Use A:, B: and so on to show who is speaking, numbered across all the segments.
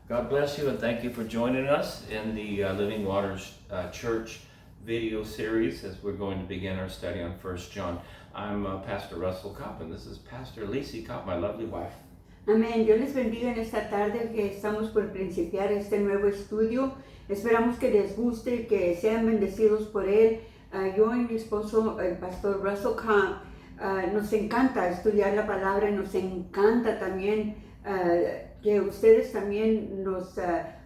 A: God bless you and thank you for joining us in the Living Waters Church video series as we're going to begin our study on 1 John. I'm Pastor Russell Kopp and this is Pastor Lacey Kopp, my lovely wife.
B: Amén. Dios les bendiga en esta tarde que estamos por principiar este nuevo estudio. Esperamos que les guste y que sean bendecidos por él. Yo y mi esposo, el pastor Russell Kopp, nos encanta estudiar la palabra y nos encanta también que ustedes también nos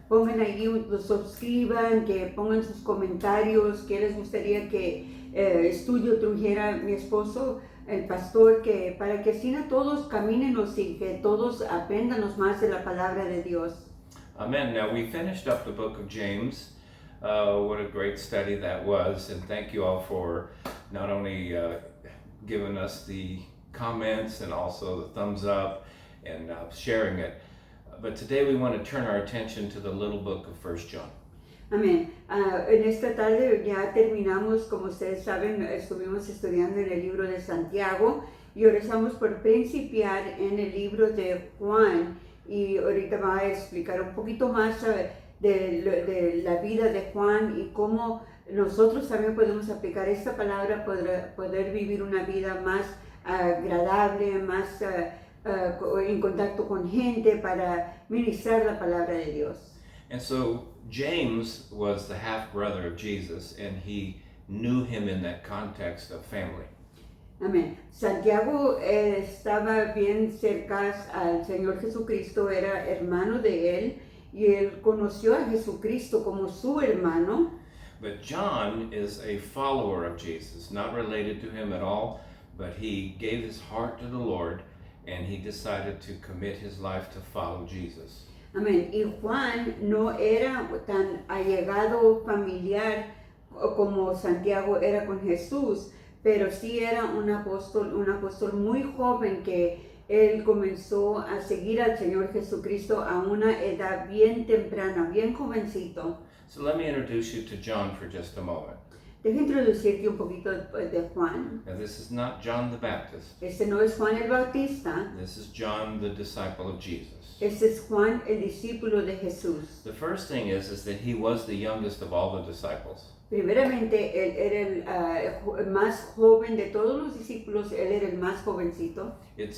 B: pongan allí, nos suscriban, que pongan sus comentarios, que les gustaría que estudio trujera mi esposo, el pastor, que para que así todos camínemos y que todos aprendanos más de la palabra de Dios.
A: Amen. Now we finished up the book of James. What a great study that was, and thank you all for not only giving us the comments and also the thumbs up and sharing it. But today we want to turn our attention to the little book of 1 John.
B: Amén. En esta tarde ya terminamos, como ustedes saben, estuvimos estudiando en el libro de Santiago y ahora estamos por principiar en el libro de Juan y ahorita va a explicar un poquito más de la vida de Juan y cómo nosotros también podemos aplicar esta palabra para poder vivir una vida más agradable, más en contacto con gente para ministrar la palabra de Dios.
A: And so James was the half-brother of Jesus, and he knew him in that context of family.
B: Amén. Santiago estaba bien cerca al Señor Jesucristo, era hermano de él, y él conoció a Jesucristo como su hermano.
A: But John is a follower of Jesus, not related to him at all, but he gave his heart to the Lord, and he decided to commit his life to follow Jesus.
B: Amén. Y Juan no era tan allegado familiar como Santiago era con Jesús, pero sí era un apóstol muy joven que él comenzó a seguir al Señor Jesucristo a una edad bien temprana, bien jovencito.
A: So let me introduce you to John for just a moment.
B: Deja introducirte un poquito de Juan.
A: Now this is not John the Baptist.
B: Este no es Juan el Bautista.
A: This is John the disciple of Jesus.
B: Este es Juan el discípulo de Jesús.
A: The first thing is that he was the youngest of all the disciples.
B: Primeramente, él era el más joven de todos los discípulos, él era el más jovencito.
A: It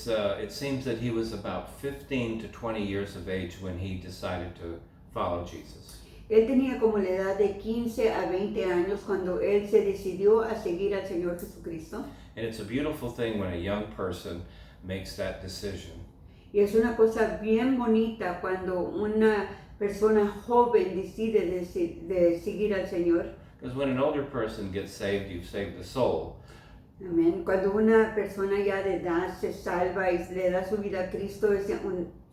A: seems that he was about 15 to 20 years of age when he decided to follow Jesus.
B: Él tenía como la edad de 15 a 20 años cuando él se decidió a seguir al Señor Jesucristo.
A: And it's a beautiful thing when a young person makes that decision.
B: Y es una cosa bien bonita cuando una persona joven decide de seguir al Señor.
A: Because when an older person gets saved, you've saved the soul.
B: Amén. Cuando una persona ya de edad se salva y le da su vida a Cristo,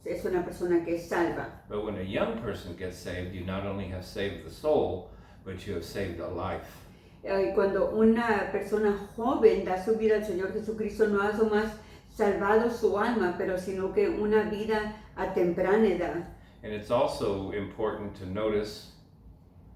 B: es una persona que es salva.
A: But when a young person gets saved, you not only have saved the soul, but you have saved a life.
B: Y cuando una persona joven da su vida al Señor Jesucristo, no ha más salvado su alma, pero sino que una vida a temprana edad.
A: And it's also important to notice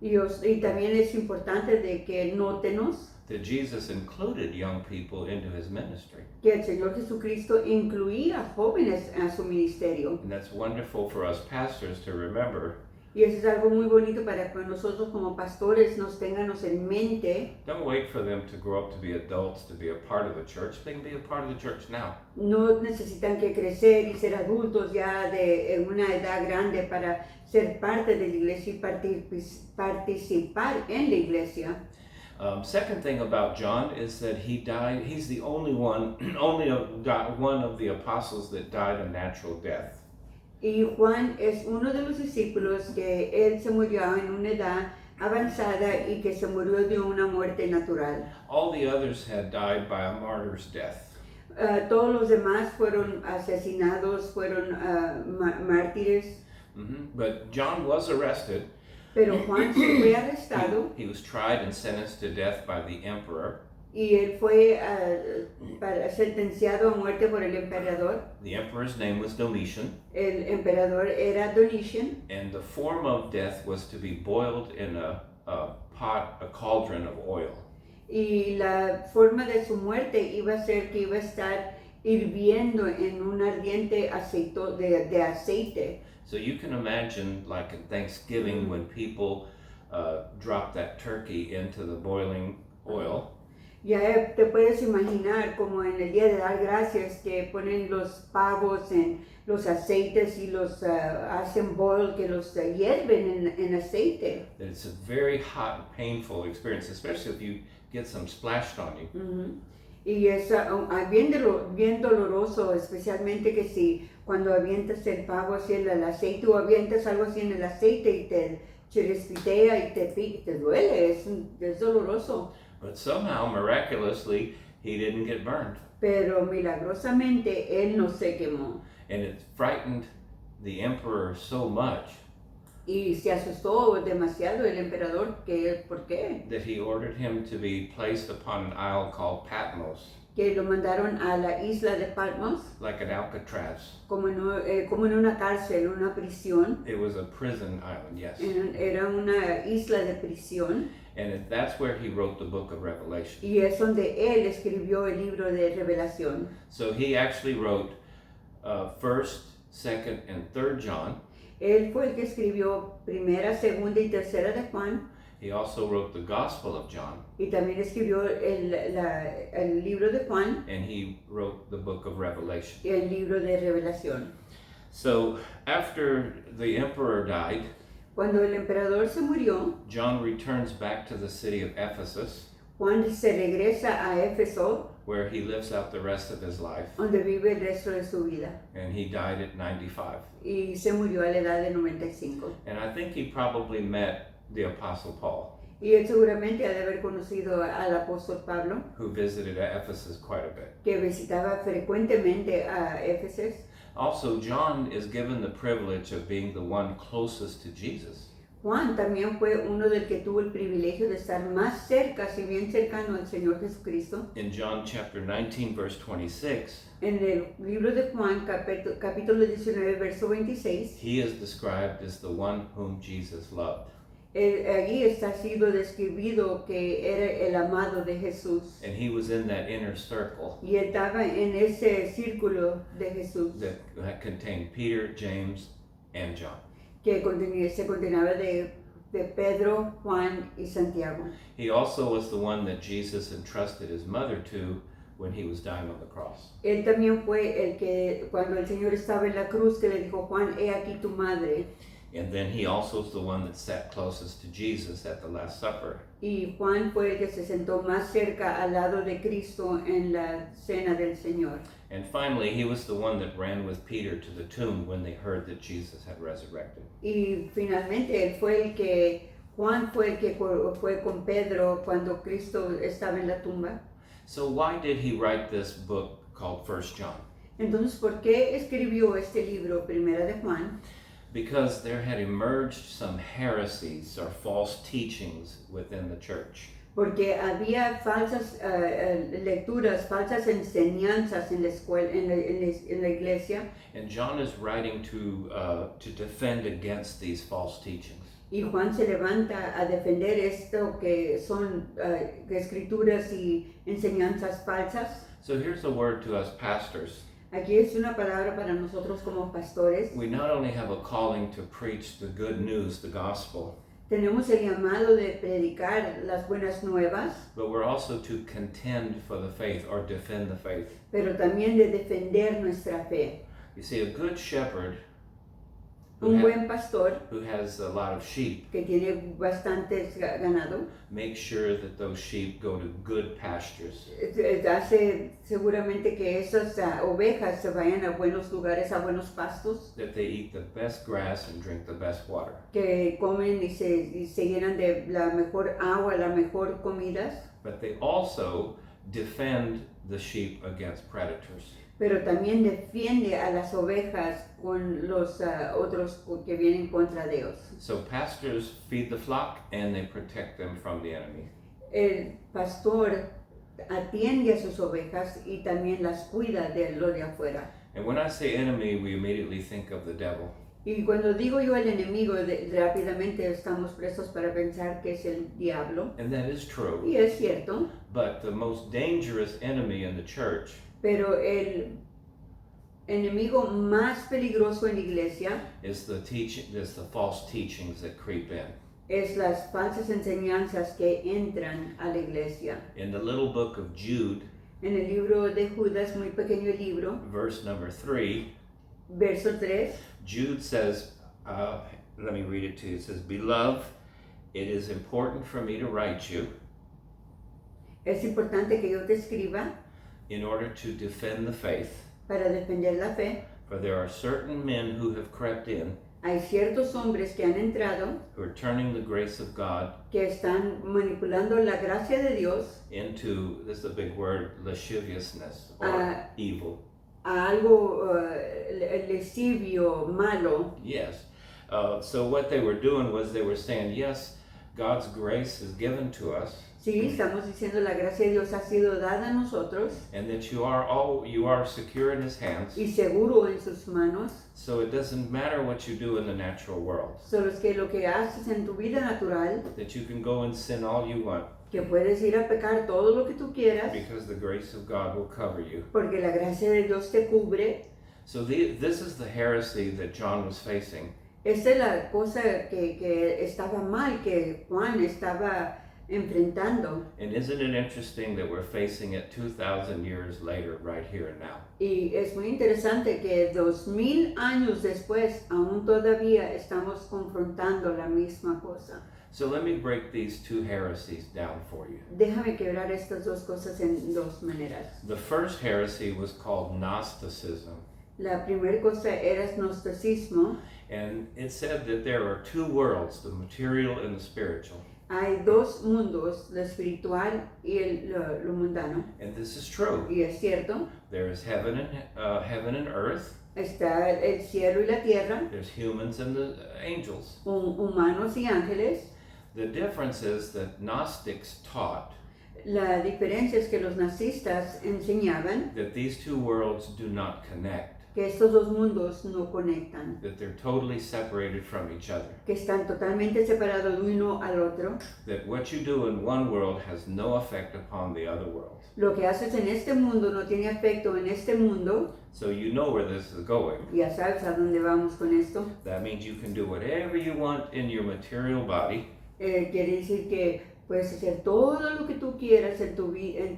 B: Y también es importante de que nótenos
A: that Jesus included young people into his ministry.
B: que el Señor Jesucristo incluía a jóvenes a su ministerio.
A: And that's wonderful for us pastors to remember.
B: Y eso es algo muy bonito para que nosotros como pastores nos tengamos en mente.
A: Don't wait for them to grow up to be adults to be a part of the church. They can be a part of the church now.
B: No necesitan que crecer y ser adultos ya en una edad grande para ser parte de la iglesia y participar en la iglesia.
A: Second thing about John is that he died. He's the only one of the apostles that died a natural death.
B: Y Juan es uno de los discípulos que él se murió en una edad avanzada y que se murió de una muerte natural.
A: All the others had died by a martyr's death.
B: Todos los demás fueron asesinados, fueron mártires.
A: But John was arrested.
B: Pero Juan se fue arrestado.
A: He was tried and sentenced to death by the emperor.
B: Y él fue sentenciado a muerte por el emperador.
A: The emperor's name was Domitian.
B: El emperador era Domitian.
A: And the form of death was to be boiled in a cauldron of oil.
B: Y la forma de su muerte iba a ser que iba a estar hirviendo en un ardiente de aceite.
A: So you can imagine, like in Thanksgiving, when people drop that turkey into the boiling oil.
B: Ya te puedes imaginar como en el día de dar gracias que ponen los pavos en los aceites y los hacen boil, que los hierven en aceite.
A: That it's a very hot and painful experience, especially if you get some splashed on you.
B: Ujú. Y es bien doloroso, especialmente que si cuando avientas el pavo así en el aceite o avientas algo así en el aceite y te chirispitea y te duele, es doloroso.
A: But somehow, miraculously, he didn't get burned.
B: Pero milagrosamente él no se quemó.
A: And it frightened the emperor so much
B: Y se asustó demasiado el emperador, ¿por qué?
A: that he ordered him to be placed upon an isle called Patmos,
B: Que lo mandaron a la isla de Patmos,
A: like an Alcatraz.
B: como en una cárcel, una prisión.
A: It was a prison island, yes.
B: Era una isla de prisión.
A: That's where he wrote the book of Revelation.
B: Y es donde él escribió el libro de Revelación.
A: So he actually wrote 1st, 2nd, and 3rd John.
B: Él fue el que escribió primera, segunda y tercera de Juan.
A: He also wrote the Gospel of John.
B: Y también escribió el libro de Juan.
A: And he wrote the book of Revelation.
B: Y el libro de Revelación.
A: So after the emperor died,
B: cuando el emperador se murió,
A: John returns back to the city of Ephesus,
B: Juan se regresa a Éfeso,
A: where he lives out the rest of his life.
B: donde vive el resto de su vida.
A: And he died at 95.
B: Y se murió a la edad de 95.
A: And I think he probably met the Apostle Paul,
B: Y él seguramente ha de haber conocido al apóstol Pablo,
A: who visited Ephesus quite a bit.
B: que visitaba frecuentemente a Éfeso.
A: Also, John is given the privilege of being the one closest to Jesus.
B: Juan también fue uno del que tuvo el privilegio de estar más cerca, si bien cercano al Señor Jesucristo.
A: In John chapter 19, verse 26,
B: En el libro de Juan, capítulo 19, verso 26,
A: he is described as the one whom Jesus loved.
B: allí está sido describido que era el amado de Jesús.
A: And he was in that inner circle
B: Y él estaba en ese círculo de Jesús
A: that contained Peter, James, and John.
B: que se contenía de Pedro, Juan y Santiago.
A: He also was the one that Jesus entrusted his mother to when he was dying on the cross.
B: Él también fue el que, cuando el Señor estaba en la cruz, que le dijo, Juan, he aquí tu madre.
A: And then he also is the one that sat closest to Jesus at the Last Supper.
B: Y Juan fue el que se sentó más cerca al lado de Cristo en la cena del Señor.
A: And finally, he was the one that ran with Peter to the tomb when they heard that Jesus had resurrected.
B: Y finalmente Juan fue el que fue con Pedro cuando Cristo estaba en la tumba.
A: So why did he write this book called 1 John?
B: Entonces, ¿por qué escribió este libro, Primera de Juan?
A: Because there had emerged some heresies or false teachings within the church.
B: Porque había falsas lecturas, falsas enseñanzas en la escuela, en la iglesia.
A: And John is writing to defend against these false teachings.
B: Y Juan se levanta a defender esto que son escrituras y enseñanzas falsas.
A: So here's a word to us pastors.
B: Aquí es una palabra para nosotros como pastores.
A: We not only have a calling to preach the good news, the gospel,
B: Tenemos el llamado de predicar las buenas nuevas,
A: but we're also to contend for the faith or defend the faith.
B: pero también de defender nuestra fe.
A: You see, a good shepherd
B: Un buen pastor
A: who has a lot of sheep
B: que tiene bastantes ganado
A: makes sure that those sheep go to good pastures.
B: hace seguramente que esas ovejas se vayan a buenos lugares, a buenos pastos,
A: That they eat the best grass and drink the best water.
B: que comen y se llenan de la mejor agua, la mejor comidas,
A: But they also defend the sheep against predators.
B: pero también defiende a las ovejas con los otros que vienen contra de ellos.
A: So pastors feed the flock and they protect them from the enemy.
B: El pastor atiende a sus ovejas y también las cuida de lo de afuera.
A: And when I say enemy, we immediately think of the devil.
B: Y cuando digo yo el enemigo, rápidamente estamos prestos para pensar que es el diablo.
A: And that is true.
B: Y es cierto,
A: But the most dangerous enemy in the church
B: pero el enemigo más peligroso en la iglesia
A: is the false teachings that creep in.
B: es las falsas enseñanzas que entran a la iglesia.
A: In the little book of Jude,
B: En el libro de Judas, muy pequeño el libro,
A: verse number 3,
B: verso 3,
A: Jude says, let me read it to you. It says, "Beloved, it is important for me to write you
B: es importante que yo te escriba
A: in order to defend the faith,
B: para defender la fe.
A: for there are certain men who have crept in,
B: Hay ciertos hombres que han entrado,
A: who are turning the grace of God
B: que están manipulando la gracia de Dios
A: into," this is a big word, lasciviousness or evil.
B: a algo lesivio, malo.
A: Yes. So what they were doing was they were saying, yes, God's grace is given to us,
B: Sí, estamos diciendo la gracia de Dios ha sido dada a nosotros
A: and that you are secure in His hands.
B: y seguro en sus manos.
A: So it doesn't matter what you do in the natural world.
B: Solo es que lo que haces en tu vida natural,
A: That you can go and sin all you want,
B: que puedes ir a pecar todo lo que tú quieras,
A: because the grace of God will cover you.
B: porque la gracia de Dios te cubre.
A: So this is the heresy that John was facing.
B: Esa es la cosa que estaba mal, que Juan estaba enfrentando.
A: And isn't it interesting that we're facing it 2,000 years later, right here and now?
B: Y es muy interesante que 2000 años después aún todavía estamos confrontando la misma cosa.
A: So let me break these two heresies down for you.
B: Déjame quebrar estas dos cosas en dos maneras.
A: The first heresy was called Gnosticism.
B: La primera cosa era gnosticismo.
A: And it said that there are two worlds, the material and the spiritual.
B: Hay dos mundos, lo espiritual y lo mundano.
A: And this is true.
B: Y es cierto,
A: There is heaven and earth.
B: está el cielo y la tierra,
A: There's humans and the angels.
B: humanos y ángeles.
A: The difference is that Gnostics taught
B: La diferencia es que los nazistas enseñaban
A: that these two worlds do not connect,
B: que estos dos mundos no conectan,
A: that they're totally separated from each other,
B: que están totalmente separados de uno al otro.
A: that what you do in one world has no effect upon the other world.
B: Lo que haces en este mundo no tiene efecto en este mundo.
A: So you know where this is going.
B: Ya sabes a dónde vamos con esto.
A: That means you can do whatever you want in your material body,
B: Quiere decir que puedes hacer todo lo que tú quieras en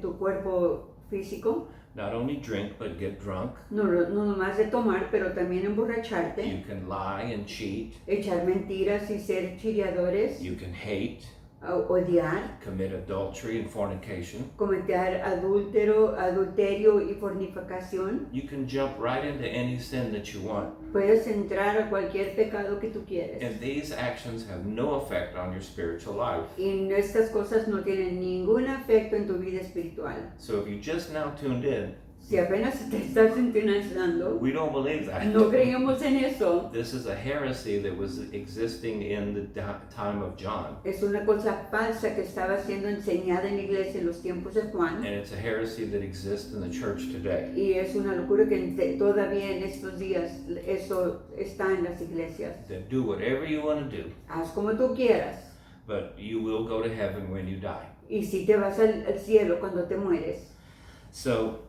B: tu cuerpo físico.
A: not only drink but get drunk.
B: No nomás de tomar, pero también emborracharte,
A: You can lie and cheat.
B: echar mentiras y ser chilladores,
A: You can hate,
B: odiar,
A: commit adultery and fornication.
B: cometer adulterio y fornicación.
A: You can jump right into any sin that you want.
B: Puedes entrar a cualquier pecado que tú quieres.
A: And these actions have no effect on your spiritual life.
B: Y estas cosas no tienen ningún efecto en tu vida espiritual.
A: So if you just now tuned in,
B: Si apenas te estás sintonizando,
A: we don't believe that.
B: no creemos en eso.
A: This is a heresy that was existing in the time of John.
B: Es una cosa falsa que estaba siendo enseñada en la iglesia en los tiempos de Juan.
A: And it's a heresy that exists in the church today.
B: Y es una locura que todavía en estos días eso está en las iglesias.
A: That do whatever you want to do,
B: Haz como tú quieras.
A: but you will go to heaven when you die.
B: Y si te vas al cielo cuando te mueres.
A: So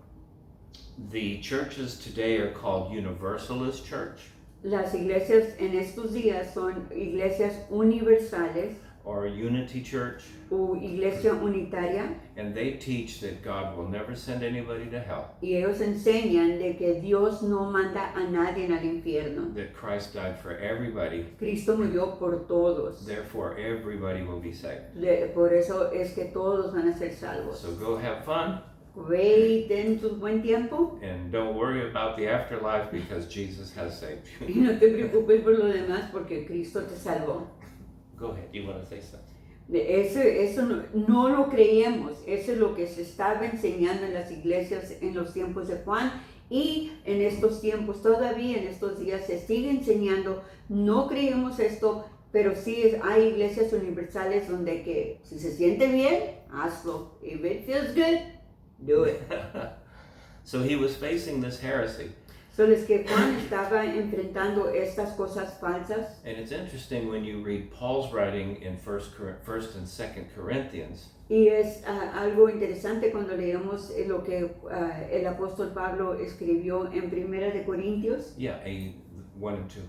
A: the churches today are called Universalist Church
B: Las iglesias en estos días son iglesias universales
A: or Unity Church,
B: o iglesia unitaria.
A: and they teach that God will never send anybody to hell,
B: Y ellos enseñan de que Dios no manda a nadie al infierno.
A: that Christ died for everybody,
B: Cristo murió por todos.
A: therefore everybody will be saved.
B: Por eso es que todos van a ser salvos.
A: So go have fun
B: Ve y ten tu buen tiempo
A: and don't worry about the afterlife because Jesus has saved
B: y
A: you.
B: no te preocupes por lo demás porque Cristo te salvó.
A: Go ahead, you want to say something?
B: Eso no lo creíamos, eso es lo que se estaba enseñando en las iglesias en los tiempos de Juan y en estos tiempos, todavía en estos días se sigue enseñando. No creíamos esto, pero sí hay iglesias universales donde que si se siente bien, hazlo. If it feels good, do it.
A: So he was facing this heresy.
B: Solo es que Juan estaba enfrentando estas cosas falsas.
A: And it's interesting when you read Paul's writing in First and Second Corinthians.
B: Y es algo interesante cuando leemos lo que el apóstol Pablo escribió en Primera de Corintios,
A: Yeah, 1 and 2.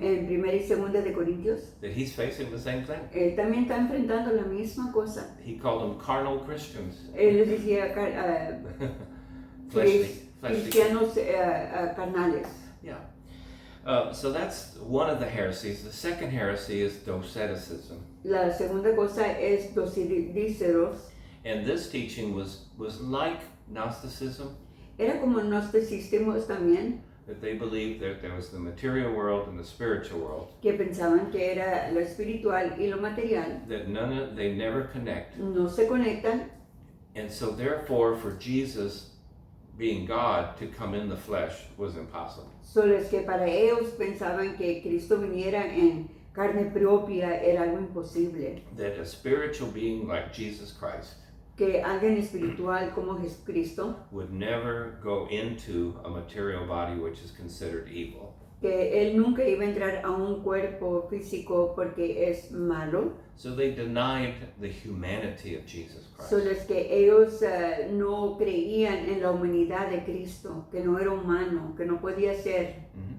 B: en Primera y Segunda de Corintios.
A: That he's facing the same thing.
B: Él también está enfrentando la misma cosa.
A: He called them carnal Christians.
B: Él les decía
A: Fleshly.
B: cristianos carnales.
A: Yeah. So that's one of the heresies. The second heresy is Doceticism.
B: La segunda cosa es docíceros.
A: And this teaching was like Gnosticism,
B: Era como gnosticismos también,
A: that they believed that there was the material world and the spiritual world,
B: que pensaban que era lo espiritual y lo material.
A: that they never connect.
B: No se conectan.
A: And so therefore for Jesus being God to come in the flesh was impossible.
B: Solo es que para ellos pensaban que Cristo viniera en carne propia era algo imposible.
A: That a spiritual being like Jesus Christ
B: Que alguien espiritual como Jesucristo,
A: would never go into a material body which is considered evil.
B: que Él nunca iba a entrar a un cuerpo físico porque es malo.
A: So they denied the humanity of Jesus Christ.
B: Solo es que ellos no creían en la humanidad de Cristo, que no era humano, que no podía ser.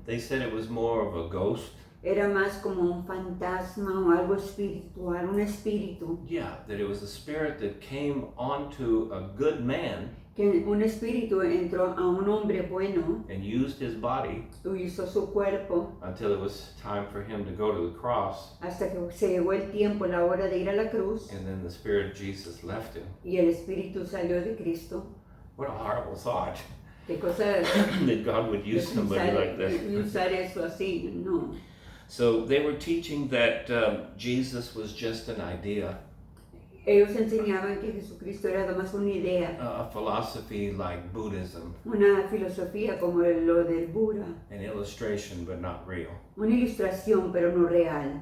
A: They said it was more of a ghost.
B: Era más como un fantasma o algo espiritual, un espíritu.
A: Yeah, that it was a spirit that came onto a good man
B: Que un espíritu entró a un hombre bueno,
A: and used his body
B: hizo su cuerpo,
A: until it was time for him to go to the cross,
B: hasta que se llegó el tiempo, la hora de ir a la cruz,
A: and then the spirit of Jesus left him.
B: y el espíritu salió de Cristo.
A: What a horrible thought
B: Qué cosa
A: that God would use somebody like that.
B: usar eso así, no.
A: So they were teaching that Jesus was just an idea,
B: Ellos enseñaban que Jesucristo era además una idea,
A: a philosophy like Buddhism,
B: una filosofía como lo del Buda,
A: an illustration but not real.
B: una ilustración pero no real.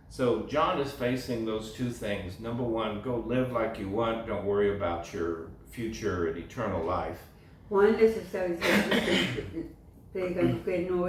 A: So John is facing those two things. Number one, go live like you want, don't worry about your future and eternal life.
B: Juan les está diciendo que no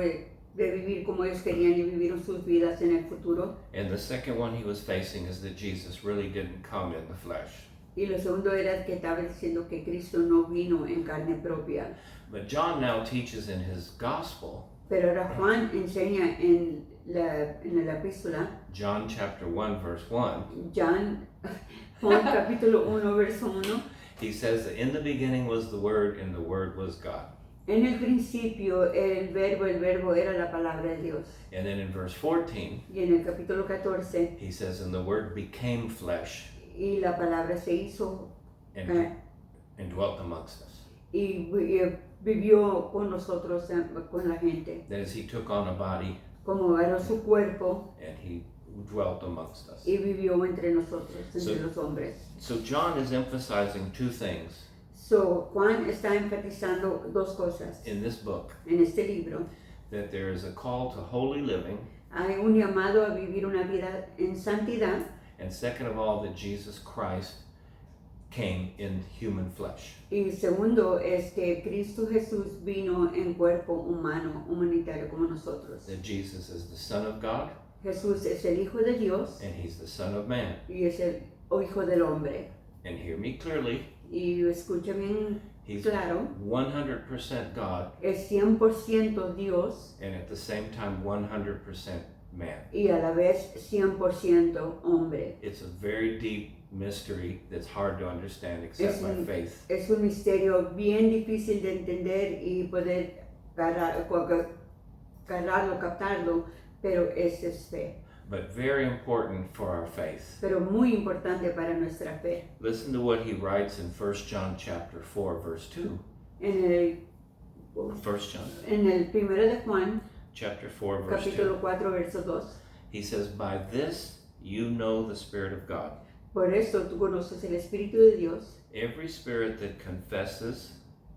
B: de vivir como ellos querían y vivieron sus vidas en el futuro.
A: And the second one he was facing is that Jesus really didn't come in the flesh.
B: Y lo segundo era que estaba diciendo que Cristo no vino en carne propia.
A: But John now teaches in his gospel,
B: Pero ahora Juan enseña en la epístola,
A: John chapter 1 verse 1,
B: Juan capítulo 1, verso 1,
A: he says that in the beginning was the Word and the Word was God.
B: en el principio el verbo era la palabra de Dios.
A: And then in verse 14,
B: Y en el capítulo 14,
A: he says, and the Word became flesh
B: y la palabra se hizo
A: and dwelt amongst us.
B: y vivió con nosotros, con la gente.
A: That is, he took on a body
B: Como agarró su cuerpo
A: and he dwelt amongst us.
B: y vivió entre nosotros, entre
A: So-
B: los hombres.
A: So John is emphasizing two things
B: So, Juan está enfatizando dos cosas
A: in this book,
B: en este libro.
A: that there is a call to holy living,
B: Hay un llamado a vivir una vida en santidad,
A: and second of all, that Jesus Christ came in human flesh.
B: y segundo es que Cristo Jesús vino en cuerpo humano, humanitario como nosotros.
A: That Jesus is the Son of God
B: Jesús es el Hijo de Dios
A: and he's the Son of Man.
B: y es el Hijo del Hombre.
A: And hear me clearly,
B: Y escucha bien
A: he's
B: claro,
A: 100% God
B: es 100% Dios
A: and at the same time 100% man.
B: y a la vez 100% hombre.
A: It's a very deep mystery that's hard to understand except by faith.
B: Es un misterio bien difícil de entender y poder agarrarlo, captarlo, pero ese es fe.
A: But very important for our faith.
B: Pero muy importante para nuestra fe.
A: Listen to what he writes in 1 John chapter 4 verse 2.
B: En el,
A: 1 John
B: en el primero de Juan,
A: chapter 4 verse 2.
B: capítulo 4, verso 2.
A: He says, by this you know the Spirit of God.
B: Por eso tú conoces el Espíritu de Dios.
A: Every spirit that confesses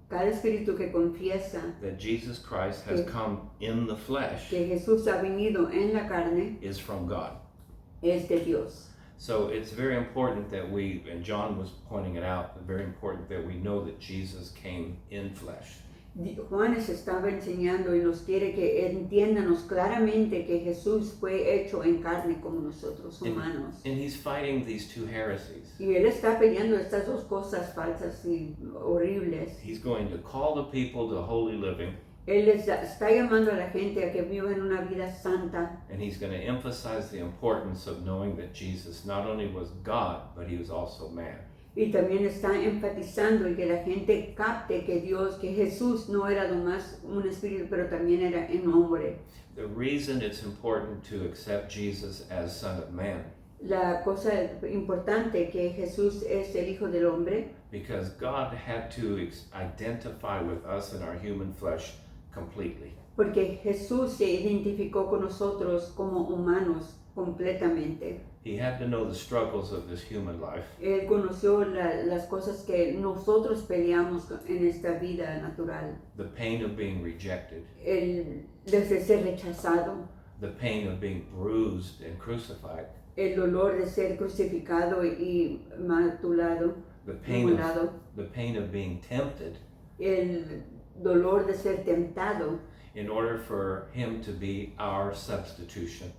B: Cada espíritu que confiesa
A: that Jesus Christ has come in the flesh
B: que Jesús ha venido en la carne
A: is from God.
B: es de Dios.
A: So it's very important that and John was pointing it out, very important that we know that Jesus came in flesh.
B: Juan les estaba enseñando y nos quiere que entiéndanos claramente que Jesús fue hecho en carne como nosotros, humanos.
A: And he's fighting these two heresies.
B: Y él está peleando estas dos cosas falsas y horribles.
A: He's going to call the people to holy living,
B: Él está llamando a la gente a que vivan una vida santa.
A: and he's going to emphasize the importance of knowing that Jesus not only was God, but he was also man.
B: Y también está enfatizando y que la gente capte que que Jesús no era nomás un espíritu, pero también era un hombre.
A: The reason it's important to accept Jesus as Son of Man,
B: La cosa importante que Jesús es el Hijo del Hombre,
A: because God had to identify with us in our human flesh completely.
B: porque Jesús se identificó con nosotros como humanos completamente.
A: He had to know the struggles of this human life.
B: Él conoció las cosas que nosotros peleamos en esta vida natural.
A: The pain of being rejected,
B: El de ser rechazado,
A: the pain of being bruised and crucified,
B: el dolor de ser crucificado y matulado,
A: the pain
B: humillado,
A: of being tempted
B: el dolor de ser tentado
A: in order for him to be our substitution.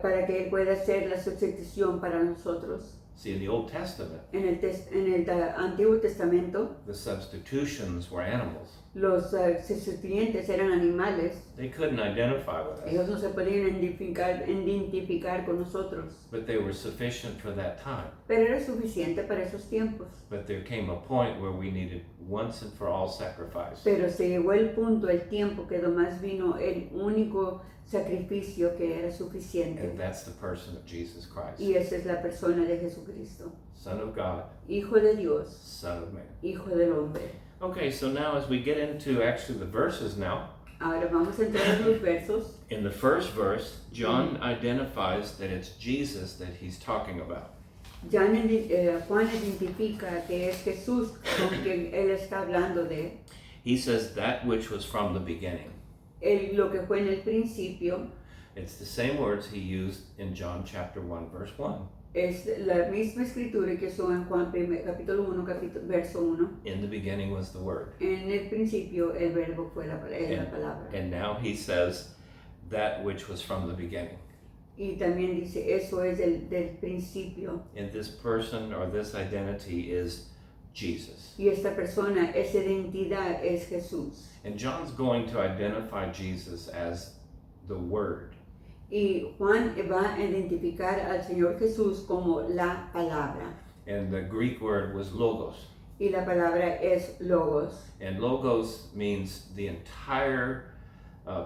B: para que Él pueda ser la sustitución para nosotros.
A: See, in the Old Testament,
B: En el Antiguo Testamento,
A: the substitutions were animals.
B: los sustituyentes eran animales.
A: They couldn't identify with us,
B: Ellos no se podían identificar con nosotros,
A: but they were sufficient for that time.
B: pero era suficiente para esos tiempos.
A: But there came a point where we needed once and for all sacrifice.
B: Pero se llegó el punto, el tiempo, que nomás vino el único sacrificio que era suficiente.
A: And that's the person of Jesus Christ,
B: Y esa es la persona de Jesucristo.
A: Son of God,
B: Hijo de Dios,
A: Son of Man.
B: Hijo del hombre.
A: Okay, so now as we get into actually the verses now,
B: Ahora vamos a entrar en los versos.
A: in the first verse, John identifies that it's Jesus that he's talking about.
B: Juan identifica que es Jesús con quien él está hablando de
A: He says that which was from the beginning.
B: lo que fue en el principio.
A: It's the same words he used in John chapter 1, verse 1.
B: Es la misma escritura que usó en Juan capítulo 1, verso 1.
A: In the beginning was the Word.
B: En el principio el verbo fue la palabra.
A: And now he says that which was from the beginning.
B: Y también dice, eso es del principio.
A: And this person or this identity is Jesus.
B: Y esta persona, esa identidad es Jesús.
A: And John's going to identify Jesus as the Word.
B: Y Juan va a identificar al Señor Jesús como la palabra.
A: And the Greek word was logos.
B: Y la palabra es logos.
A: And logos means the entire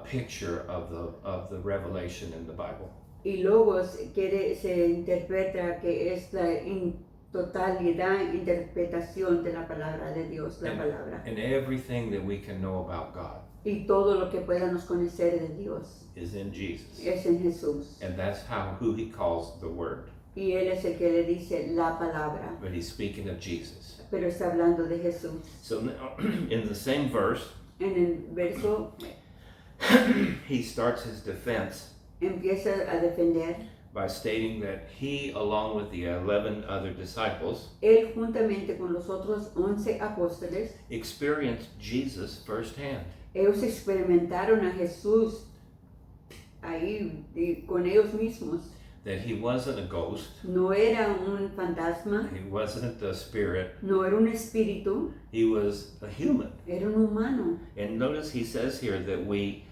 A: picture of the revelation in the Bible.
B: Y logos se interpreta que es la totalidad, interpretación de la palabra de Dios, la palabra.
A: And everything that we can know about God
B: Y todo lo que podamos conocer de Dios
A: is in Jesus.
B: es en Jesús.
A: And that's who he calls the Word.
B: Y Él es el que le dice la palabra,
A: But he's speaking of Jesus.
B: pero está hablando de Jesús.
A: So now, in the same verse,
B: En el verso
A: he starts his defense
B: empieza a defender.
A: by stating that he, along with the 11 other disciples,
B: Él juntamente con los otros 11 apóstoles,
A: experienced Jesus firsthand.
B: ellos experimentaron a Jesús ahí con ellos mismos.
A: That he wasn't a ghost,
B: No era un fantasma,
A: he wasn't a spirit,
B: no era un espíritu,
A: he was a human.
B: era un humano.
A: And notice he says here that we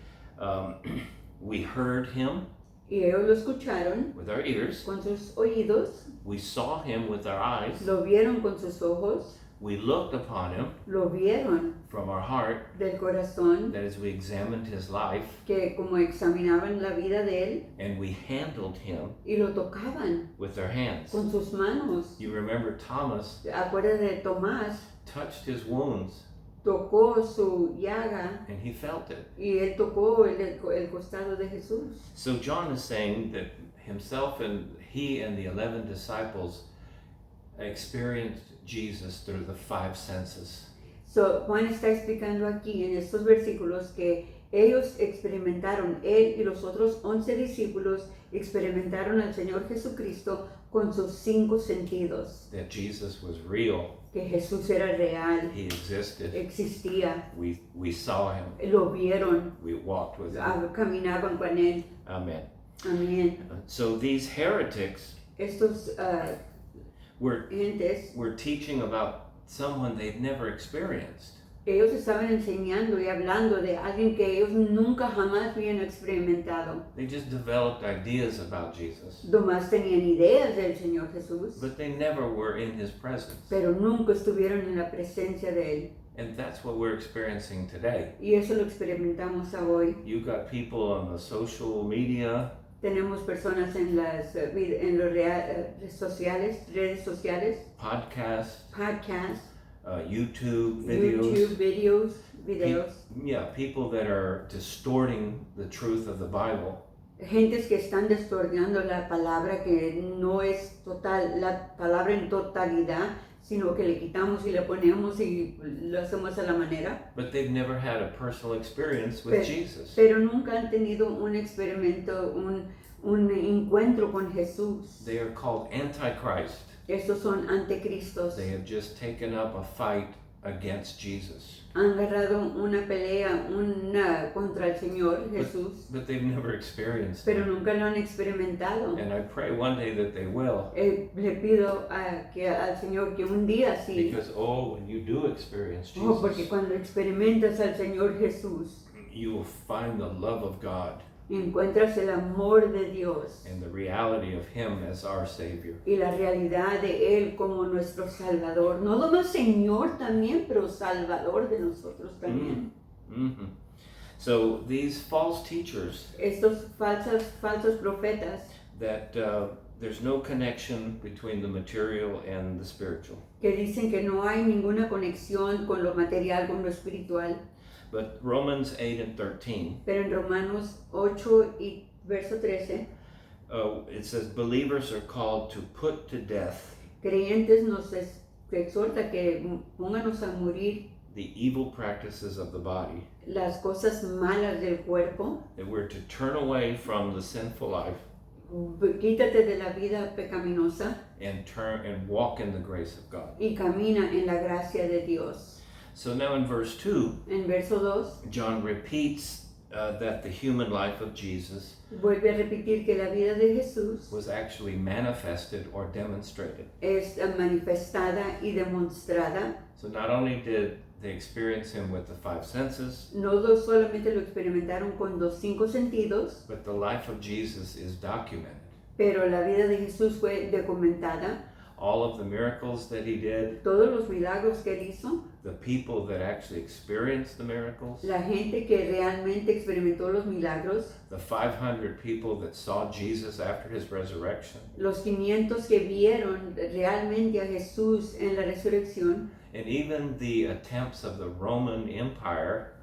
A: heard him
B: Y ellos lo escucharon
A: with our ears,
B: con sus oídos,
A: we saw him with our eyes,
B: lo vieron con sus ojos,
A: we looked upon him
B: lo vieron
A: from our heart,
B: del corazón,
A: that is, we examined his life,
B: que como examinaban la vida de él
A: and we handled him
B: y lo tocaban
A: with our hands.
B: con sus manos.
A: You remember Thomas
B: Acuérdate de Tomás,
A: touched his wounds
B: tocó su llaga
A: and he felt it.
B: y él tocó el costado de Jesús.
A: So John is saying that himself and he and the 11 disciples experienced Jesus through the 5 senses.
B: So, Juan está explicando aquí en estos versículos que Ellos experimentaron, él y los otros 11 discípulos experimentaron al Señor Jesucristo con sus 5 sentidos.
A: that Jesus was real,
B: Que Jesús era real,
A: he existed,
B: existía,
A: we saw him,
B: lo vieron,
A: we walked with him.
B: caminaban con él.
A: Amen.
B: Amén.
A: So these heretics
B: Estos
A: were
B: gentes,
A: teaching about someone they'd never experienced.
B: ellos estaban enseñando y hablando de alguien que ellos nunca jamás habían experimentado.
A: They just developed ideas about Jesus,
B: Nomás tenían ideas del Señor Jesús,
A: but they never were in his presence.
B: pero nunca estuvieron en la presencia de Él.
A: And that's what we're experiencing today.
B: Y eso lo experimentamos hoy.
A: You've got people on the social media,
B: Tenemos personas en las redes sociales,
A: podcasts,
B: podcasts,
A: YouTube videos.
B: YouTube videos,
A: People that are distorting the truth of the Bible.
B: gentes que están distorsionando la palabra, que no es total, la palabra en totalidad, sino que le quitamos y le ponemos y lo hacemos a la manera.
A: But they've never had a personal experience with Jesus.
B: Pero nunca han tenido un experimento, un encuentro con Jesús.
A: They are called Antichrist.
B: Estos son anticristos.
A: They have just taken up a fight against Jesus.
B: Han agarrado una pelea contra el Señor Jesús,
A: But they've never experienced
B: pero
A: it.
B: nunca lo han experimentado.
A: And I pray one day that they will.
B: Le pido al Señor que un día sí,
A: Because, when you do experience
B: porque
A: Jesus,
B: cuando experimentas al Señor Jesús,
A: you will find the love of God
B: encuentras el amor de Dios
A: and the reality of Him as our Savior.
B: y la realidad de Él como nuestro Salvador. No nomás Señor también, pero Salvador de nosotros también.
A: Mm-hmm. So these false teachers
B: Estos falsos profetas
A: that there's no connection between the material and the spiritual.
B: que dicen que no hay ninguna conexión con lo material, con lo espiritual.
A: But Romans 8 and 13,
B: Pero en Romanos 8 y verso 13,
A: it says, believers are called to put to death
B: creyentes nos exhorta que pónganos a morir
A: the evil practices of the body,
B: las cosas malas del cuerpo,
A: that we're to turn away from the sinful life
B: quítate de la vida pecaminosa
A: and walk in the grace of God.
B: y camina en la gracia de Dios.
A: So now in verse 2,
B: En verso 2
A: John repeats that the human life of Jesus
B: vuelve a repetir que la vida de Jesús
A: was actually manifested or demonstrated.
B: es manifestada y demostrada.
A: So not only did they experience him with the 5 senses,
B: No solamente lo experimentaron con los 5 sentidos,
A: but the life of Jesus is documented.
B: pero la vida de Jesús fue documentada.
A: All of the miracles that he did,
B: Todos los milagros que él hizo,
A: the people that actually experienced the miracles,
B: la gente que realmente experimentó los milagros,
A: the 500 people that saw Jesus after his resurrection,
B: los 500 que vieron realmente a Jesús en la resurrección,
A: and even the attempts of the Roman Empire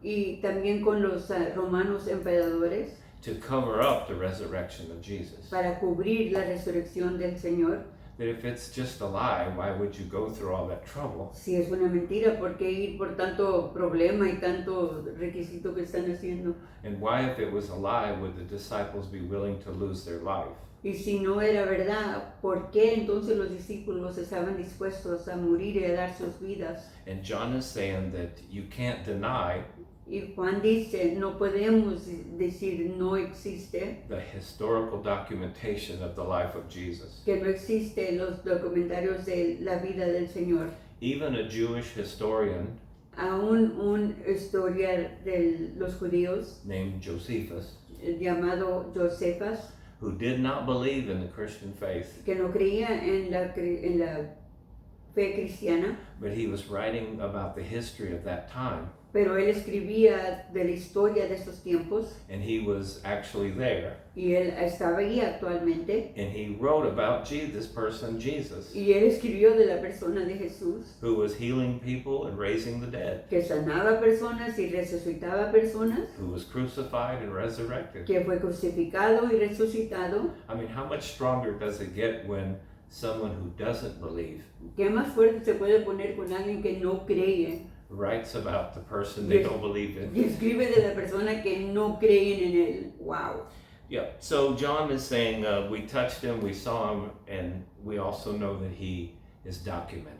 B: y también con los romanos emperadores
A: to cover up the resurrection of Jesus.
B: para cubrir la resurrección del Señor.
A: That if it's just a lie, why would you go through all that trouble?
B: Si es una mentira, ¿por qué ir por tanto problema y tanto requisito que están haciendo?
A: And why, if it was a lie, would the disciples be willing to lose their life?
B: Y si no era verdad, ¿por qué entonces los discípulos estaban dispuestos a morir y a dar sus vidas?
A: And John is saying that you can't deny
B: Y Juan dice, no podemos decir no existe,
A: the historical documentation of the life of Jesus.
B: que no existe los documentarios de la vida del Señor.
A: Even a Jewish historian
B: Aún un historial de los judíos
A: named Josephus,
B: llamado Josefas,
A: who did not believe in the Christian faith,
B: que no creía en la fe cristiana,
A: but he was writing about the history of that time,
B: pero él escribía de la historia de estos tiempos
A: and he was actually there,
B: y él estaba ahí actualmente
A: and he wrote about this person Jesus,
B: y él escribió de la persona de Jesús
A: who was healing people and raising the dead,
B: que sanaba personas y resucitaba personas,
A: who was crucified and resurrected.
B: que fue crucificado y resucitado.
A: I mean, how much stronger does it get when someone who doesn't believe
B: ¿Qué más fuerte se puede poner con alguien que no cree?
A: writes about the person they don't believe in.
B: Y escribe de la persona que no creen en él. Wow.
A: Yeah, so John is saying we touched him, we saw him, and we also know that he is documented.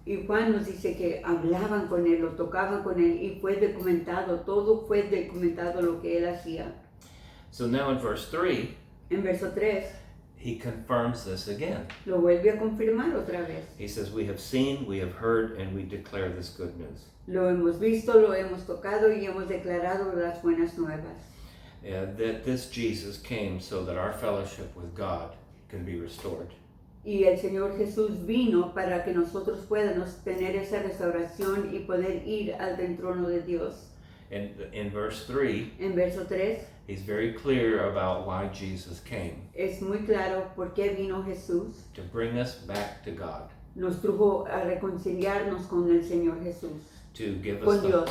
B: Y Juan nos dice que hablaban con él, lo tocaban con él y fue documentado, todo fue documentado lo que él hacía.
A: So now in verse 3,
B: En verso 3
A: he confirms this again.
B: lo vuelve a confirmar otra vez.
A: He says, we have seen, we have heard, and we declare this good news.
B: Lo hemos visto, lo hemos tocado y hemos declarado las buenas nuevas.
A: That this Jesus came so that our fellowship with God can be restored.
B: Y el Señor Jesús vino para que nosotros podamos tener esa restauración y poder ir al trono de Dios.
A: And in verse 3,
B: En verso 3
A: he's very clear about why Jesus came,
B: es muy claro por qué vino Jesús.
A: to bring us back to God,
B: Nos trujo a reconciliarnos con el Señor Jesús,
A: to give us
B: con
A: the,
B: Dios,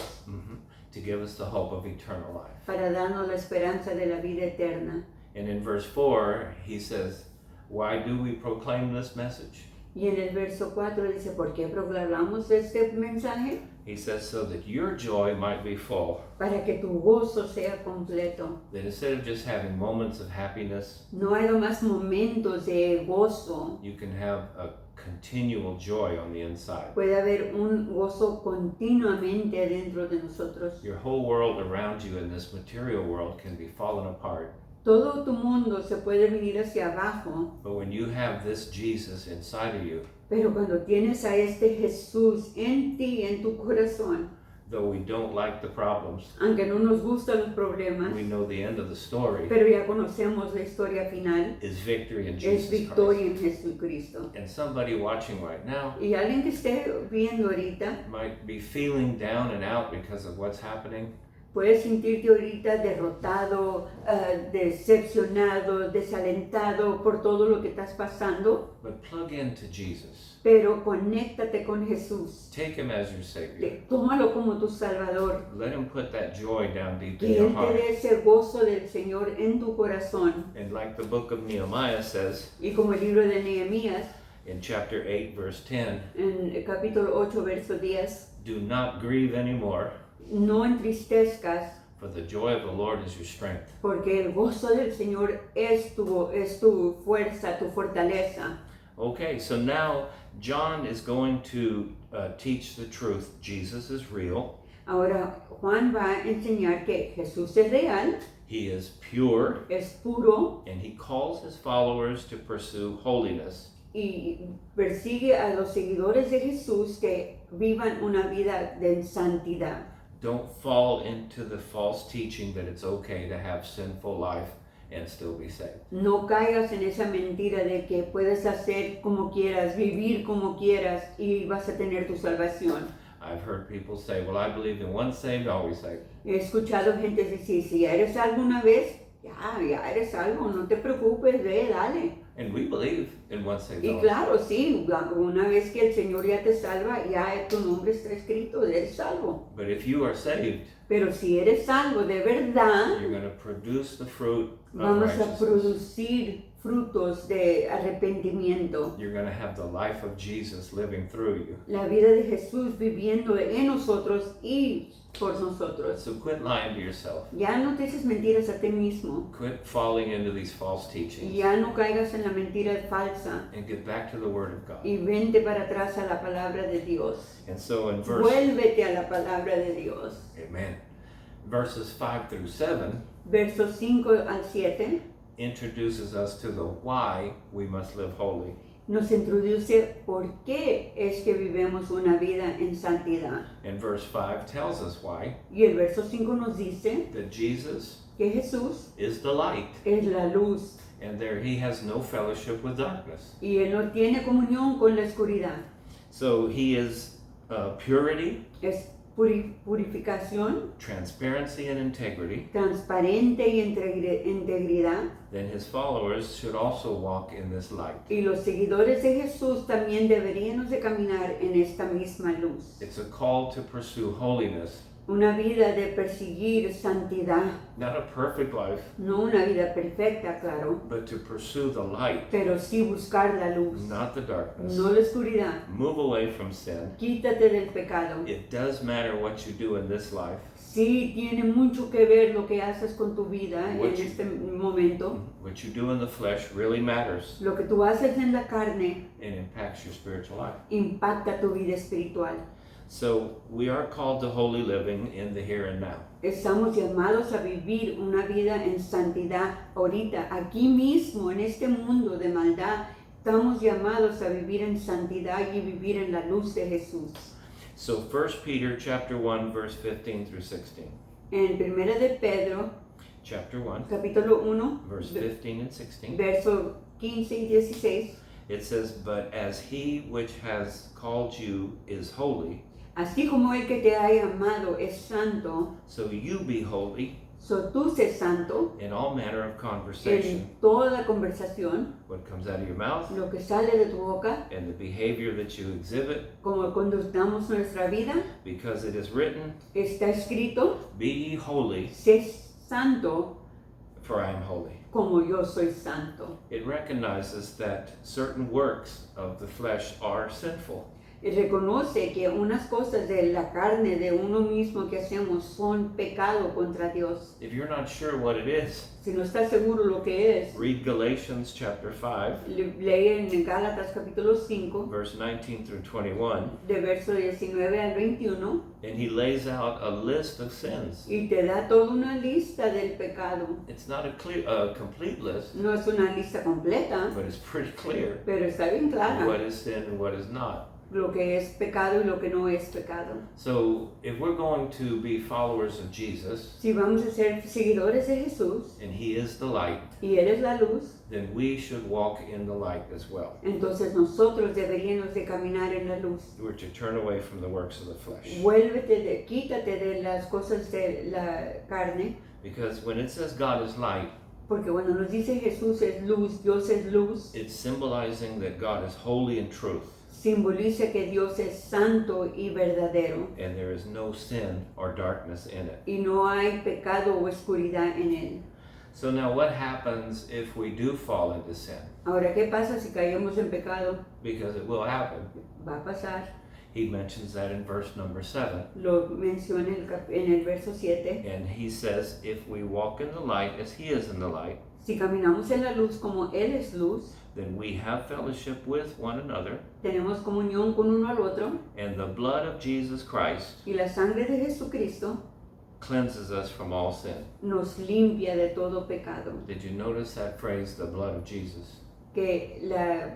A: to give us the hope of eternal life.
B: para darnos la esperanza de la vida eterna.
A: And in verse 4, he says, why do we proclaim this message?
B: Y en el verso 4 dice, ¿por qué proclamamos este mensaje?
A: He says, so that your joy might be full,
B: Para que tu gozo sea completo.
A: that instead of just having moments of happiness,
B: No hay más momentos de gozo.
A: you can have a continual joy on the inside.
B: Puede haber un gozo continuamente dentro de nosotros.
A: Your whole world around you in this material world can be fallen apart.
B: Todo tu mundo se puede venir hacia abajo,
A: But when you have this Jesus inside of you,
B: pero cuando tienes a este Jesús en ti, en tu corazón,
A: though we don't like the problems,
B: aunque no nos gustan los problemas,
A: we know the end of the story
B: pero ya conocemos la historia final,
A: is victory in
B: es
A: Jesus
B: victoria
A: Christ.
B: en Jesucristo.
A: And somebody watching right now
B: Y alguien que esté viendo ahorita,
A: might be feeling down and out because of what's happening.
B: puedes sentirte ahorita derrotado, decepcionado, desalentado por todo lo que estás pasando,
A: But plug into Jesus.
B: pero conéctate con Jesús.
A: Take him as your Savior.
B: Tómalo como tu Salvador.
A: Let him put that joy down deep in
B: Que
A: your
B: Él te
A: heart.
B: dé ese gozo del Señor en tu corazón.
A: And like the book of Nehemiah says
B: Y como el libro de Nehemías,
A: in chapter 8, verse 10,
B: en el capítulo 8, verso 10,
A: do not grieve anymore,
B: no entristezcas,
A: for the joy of the Lord is your strength.
B: porque el gozo del Señor es tu fuerza, tu fortaleza.
A: Okay, so now John is going to teach the truth. Jesus is real.
B: Ahora Juan va a enseñar que Jesús es real,
A: He is pure,
B: es puro
A: and he calls his followers to pursue holiness.
B: y persigue a los seguidores de Jesús que vivan una vida de santidad.
A: Don't fall into the false teaching that it's okay to have sinful life and still be saved.
B: No caigas en esa mentira de que puedes hacer como quieras, vivir como quieras y vas a tener tu salvación.
A: I've heard people say, well, I believe in once saved, always saved.
B: He escuchado gente decir, si ya eres salvo una vez, ya eres salvo, no te preocupes, ve, dale.
A: And we believe in once saved,
B: Y
A: always
B: claro, sí, una vez que el Señor ya te salva, ya tu nombre está escrito, eres salvo.
A: saved. But if you are saved,
B: Pero si eres salvo de verdad,
A: you're going to produce the fruit of
B: vamos a
A: righteousness.
B: producir frutos de arrepentimiento.
A: You're going to have the life of Jesus living through you.
B: La vida de Jesús viviendo en nosotros y por nosotros.
A: So quit lying to yourself.
B: Ya no te eches mentiras a ti mismo.
A: Quit falling into these false
B: Y
A: teachings
B: ya no caigas en la mentira falsa.
A: and get back to the Word of God.
B: Y vente para atrás a la palabra de Dios.
A: And so in verse,
B: Vuélvete a la palabra de Dios.
A: amen, verses 5 through 7
B: Versos 5 al 7
A: introduces us to the why we must live holy.
B: nos introduce por qué es que vivemos una vida en santidad.
A: And verse 5 tells us why,
B: Y el verso 5 nos dice
A: that Jesus
B: que Jesús
A: is the light,
B: es la luz
A: and there he has no fellowship with darkness.
B: y Él no tiene comunión con la oscuridad.
A: So he is purity,
B: Es purificación,
A: transparency, and integrity.
B: transparente y integridad.
A: Then his followers should also walk in this light.
B: Y los seguidores de Jesús también deberíamos de caminar en esta misma luz.
A: It's a call to pursue holiness
B: Una vida de perseguir santidad,
A: Not a perfect life,
B: no una vida perfecta, claro,
A: but to pursue the light,
B: pero sí buscar la luz,
A: not the darkness.
B: no la oscuridad.
A: Move away from sin.
B: Quítate del pecado.
A: It does matter what you do in this life.
B: Sí, tiene mucho que ver lo que haces con tu vida en
A: What you-
B: este momento.
A: What you do in the flesh really matters
B: Lo que tú haces en la carne
A: and impacts your spiritual life.
B: impacta tu vida espiritual.
A: So we are called to holy living in the here and now.
B: Estamos llamados a vivir una vida en santidad ahorita, aquí mismo, en este mundo de maldad. Estamos llamados a vivir en santidad y vivir en la luz de Jesús.
A: So 1 Peter chapter 1 verse 15 through 16.
B: En 1 de Pedro,
A: Chapter 1
B: capítulo 1,
A: verse 15 and 16.
B: verso 15 y 16.
A: It says, "But as he which has called you is holy,
B: Así como el que te ha llamado es santo,
A: so you be holy
B: so tú sé santo
A: in all manner of conversation,
B: en toda conversación,
A: what comes out of your mouth,
B: lo que sale de tu boca,
A: and the behavior that you exhibit,
B: como conductamos nuestra vida,
A: because it is written,
B: está escrito,
A: Be ye holy,
B: sé santo
A: for I am holy."
B: como yo soy santo.
A: It recognizes that certain works of the flesh are sinful.
B: Y reconoce que unas cosas de la carne, de uno mismo que hacemos, son pecado contra Dios.
A: If you're not sure what it is,
B: Si no estás seguro lo que es,
A: read Galatians chapter 5,
B: lee en Gálatas capítulo 5,
A: verse 19 through 21,
B: de verso 19 al 21,
A: and he lays out a list of sins.
B: y te da toda una lista del pecado.
A: It's not a complete list,
B: No es una lista completa,
A: but it's pretty clear
B: pero está bien clara
A: what is sin and what is not.
B: lo que es pecado y lo que no es pecado.
A: So if we're going to be followers of Jesus,
B: Si vamos a ser seguidores de Jesús
A: and he is the light,
B: y Él es la luz,
A: then we should walk in the light as well.
B: entonces nosotros deberíamos de caminar en la luz.
A: We're to turn away from the works of the flesh.
B: Quítate de las cosas de la carne,
A: Because when it says God is light,
B: porque cuando nos dice Jesús es luz, Dios es luz,
A: it's symbolizing that God is holy in truth,
B: simboliza que Dios es santo y verdadero
A: and there is no sin or darkness in it.
B: y no hay pecado o oscuridad en Él.
A: So now what happens if we do fall into sin?
B: Ahora, ¿qué pasa si caemos en pecado?
A: Because it will happen.
B: Va a pasar.
A: He mentions that in verse number 7.
B: Lo menciona en el verso 7.
A: And he says, if we walk in the light as he is in the light,
B: Si caminamos en la luz como Él es luz,
A: then we have fellowship with one another,
B: tenemos comunión con uno al otro,
A: and the blood of Jesus Christ
B: y la sangre de Jesucristo
A: cleanses us from all sin.
B: nos limpia de todo pecado.
A: Did you notice that phrase, the blood of Jesus?
B: Que la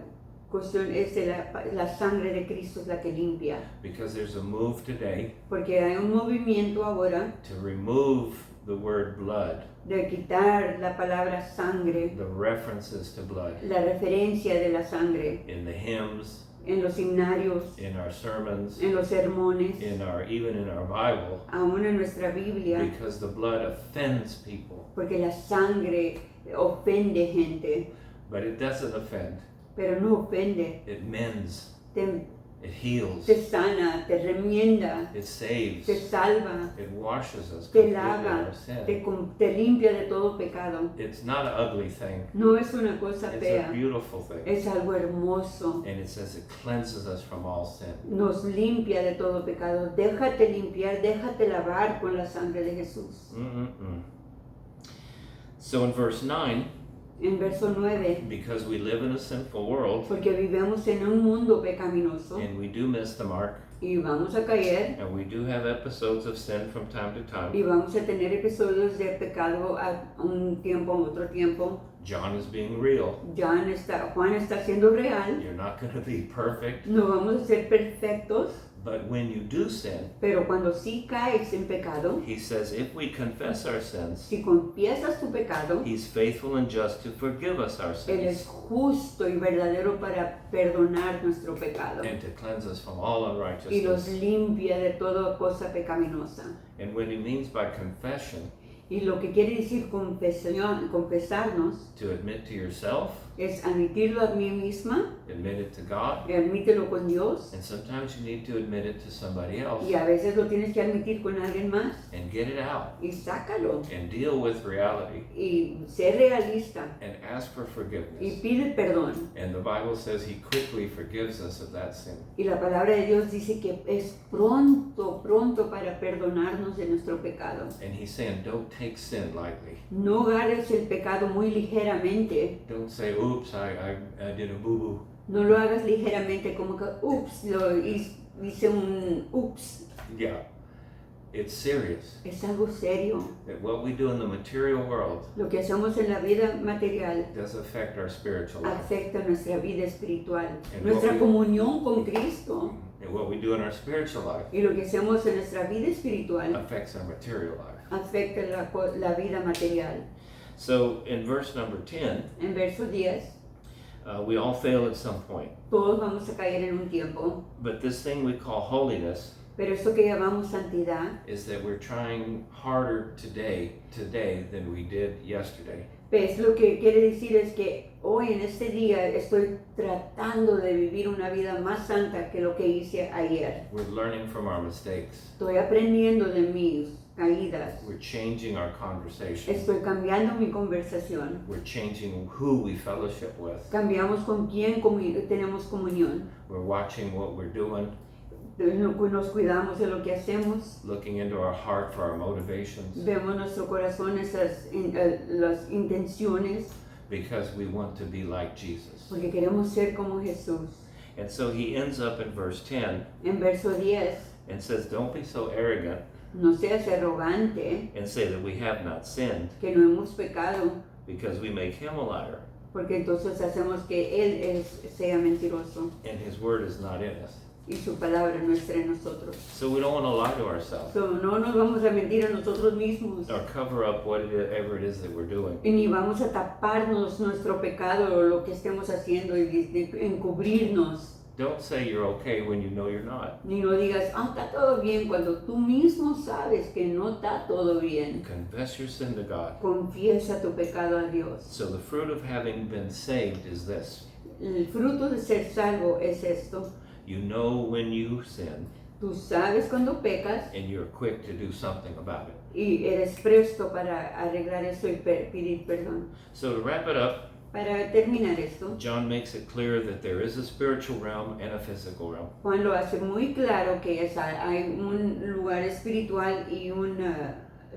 B: cuestión es de la sangre de Cristo es la que limpia.
A: Because there's a move today
B: Porque hay un movimiento ahora
A: to remove the word blood,
B: de quitar la palabra sangre,
A: the references to blood,
B: la referencia de la sangre
A: in the hymns,
B: en los himnarios,
A: in our sermons,
B: en los sermones,
A: even in our Bible,
B: aún en nuestra Biblia,
A: because the blood offends people.
B: porque la sangre ofende gente,
A: But it doesn't offend.
B: pero no ofende,
A: It mends.
B: te
A: It heals.
B: sana, te remienda,
A: It saves.
B: te salva,
A: It washes us
B: te
A: completely of
B: lava,
A: our sin.
B: te limpia de todo pecado.
A: It's not an ugly thing.
B: No es una cosa
A: It's a
B: fea,
A: beautiful thing.
B: es algo hermoso.
A: And it says it cleanses us from all sin.
B: Nos limpia de todo pecado. Déjate limpiar, déjate lavar con la sangre de Jesús.
A: So in verse 9,
B: En verso 9,
A: because we live in a sinful world
B: porque vivimos en un mundo pecaminoso
A: and we do miss the mark
B: y vamos a caer
A: and we do have episodes of sin from time to
B: y
A: time,
B: vamos a tener episodios de pecado a un tiempo, a otro tiempo.
A: John is being real.
B: Juan está siendo real.
A: You're not going to be perfect,
B: No vamos a ser perfectos,
A: but when you do sin,
B: pero cuando sí caes en pecado,
A: he says if we confess our sins,
B: si confiesas tu pecado,
A: he's faithful and just to forgive us our
B: Él es
A: sins
B: justo y verdadero para perdonar nuestro pecado
A: and to cleanse us from all
B: y los
A: unrighteousness.
B: limpia de toda cosa pecaminosa.
A: And what he means by confession
B: Y lo que quiere decir confesarnos
C: to admit to yourself,
B: es admitirlo a mí misma,
C: admit it to God,
B: admítelo con Dios,
C: and sometimes you need to admit it to somebody else
B: y a veces lo tienes que admitir con alguien más,
C: and get it out
B: y sácalo,
C: and deal with reality
B: y ser realista,
C: and ask for
B: y
C: forgiveness.
B: pide perdón.
C: And the Bible says He quickly forgives us of that sin.
B: Y la palabra de Dios dice que es pronto, pronto para perdonarnos de nuestro pecado.
C: And He's saying, don't take sin lightly.
B: No agarres el pecado muy ligeramente,
C: Don't say, oops, I did a boo-boo.
B: no lo hagas ligeramente como que, ups, hice un ups.
C: Yeah, it's serious.
B: Es algo serio.
C: That what we do in the material world
B: Lo que hacemos en la vida material
C: does affect our spiritual life.
B: afecta nuestra vida espiritual,
C: And
B: nuestra
C: what we-
B: comunión con Cristo.
C: And what we do in our spiritual life
B: Y lo que hacemos en nuestra vida espiritual
C: affects our material life.
B: afecta la vida material.
C: So in verse number 10,
B: En verso 10,
C: we all fail at some point.
B: todos vamos a caer en un tiempo,
C: But this thing we call holiness
B: pero esto que llamamos santidad
C: is that we're trying harder today than we did yesterday.
B: pues lo que quiere decir es que hoy en este día estoy tratando de vivir una vida más santa que lo que hice ayer.
C: We're learning from our mistakes.
B: Estoy aprendiendo de mis caídas.
C: We're changing our conversation.
B: Estoy cambiando mi conversación.
C: We're changing who we fellowship with.
B: Cambiamos con quién tenemos comunión.
C: We're watching what we're doing,
B: Nos cuidamos de lo que hacemos.
C: looking into our heart for our motivations,
B: Vemos nuestro corazón, las intenciones,
C: because we want to be like Jesus.
B: porque queremos ser como Jesús.
C: And so he ends up in verse 10
B: En verso 10,
C: and says, don't be so arrogant
B: no seas arrogante,
C: and say that we have not sinned,
B: que no hemos pecado,
C: because we make him a liar
B: porque entonces hacemos que Él sea mentiroso
C: and his word is not in us.
B: y su palabra no está en nosotros.
C: So we don't want to lie to ourselves
B: So, no nos vamos a mentir a nosotros mismos,
C: or cover up whatever it is that we're doing.
B: y ni vamos a taparnos nuestro pecado o lo que estemos haciendo y encubrirnos.
C: Don't say you're okay when you know you're not.
B: Ni no digas, está todo bien, cuando tú mismo sabes que no está todo bien.
C: Confess your sin to God.
B: Confiesa tu pecado a Dios.
C: So the fruit of having been saved is this.
B: El fruto de ser salvo es esto.
C: You know when you sin
B: Tú sabes cuando pecas
C: and you're quick to do something about it.
B: y eres presto para arreglar eso y pedir perdón.
C: So to wrap it up,
B: Para terminar esto,
C: John makes it clear that there is a spiritual realm and a physical realm.
B: Juan lo hace muy claro que hay un lugar espiritual y un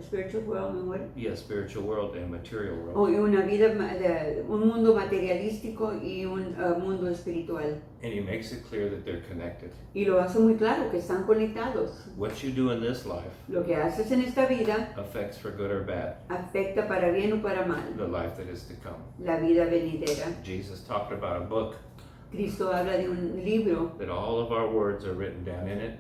B: spiritual realm, what?
C: Yes, spiritual world and material
B: O
C: world.
B: y una vida, un mundo materialístico y un mundo espiritual.
C: And he makes it clear that they're connected.
B: Y lo hace muy claro que están conectados.
C: What you do in this life
B: Lo que haces en esta vida
C: affects for good or bad
B: afecta para bien o para mal
C: the life that is to come.
B: la vida venidera.
C: Jesus talked about a book
B: Cristo habla de un libro,
C: that all of our words are written down in it.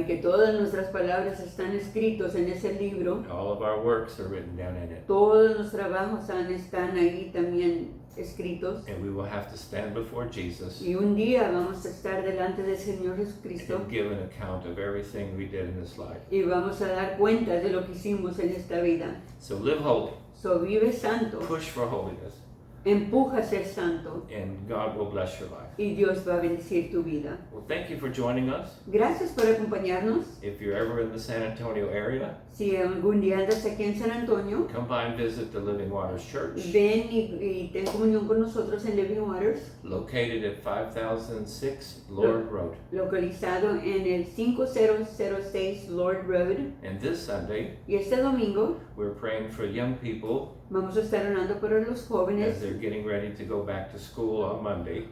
B: que todas nuestras palabras están escritos en ese libro.
C: All of our works are written down in it.
B: Todos los trabajos están ahí también escritos.
C: And we will have to stand before Jesus
B: Y un día vamos a estar delante del Señor Jesucristo
C: and give an account of everything we did in this life.
B: y vamos a dar cuenta de lo que hicimos en esta vida.
C: So live holy,
B: So vive santo,
C: push for holiness,
B: empuja a ser santo
C: and God will bless your life.
B: y Dios va a bendecir tu vida.
C: Well, thank you for joining us.
B: Gracias por acompañarnos.
C: If you're ever in the San Antonio area,
B: Si algún día andas aquí en San Antonio,
C: come by and visit the Living Waters Church,
B: ven y ten comunión con nosotros en Living Waters,
C: located at 5006 Lord Road.
B: localizado en el 5006 Lord Road.
C: And this Sunday,
B: Y este domingo
C: we're praying for young people
B: vamos a estar orando por los
C: as
B: jóvenes,
C: they're getting ready to go back to school on Monday,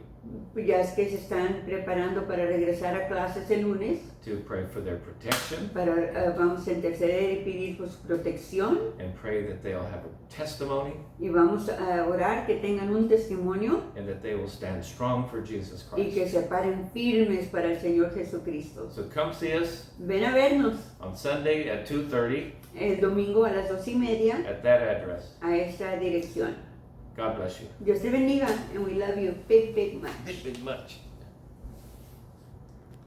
B: ya es que se están preparando para regresar a clases el lunes.
C: to pray for their protection
B: Vamos a interceder y pedir por su protección
C: and pray that they'll have a testimony
B: y vamos a orar que tengan un testimonio
C: and that they will stand strong for Jesus
B: y que
C: Christ.
B: se paren firmes para el Señor Jesucristo.
C: So come see us
B: Ven a vernos
C: on Sunday at 2:30
B: el domingo a las 2:30
C: at that address.
B: a esta dirección.
C: God bless you.
B: Dios te bendiga and we love you big, big much.
C: Big much.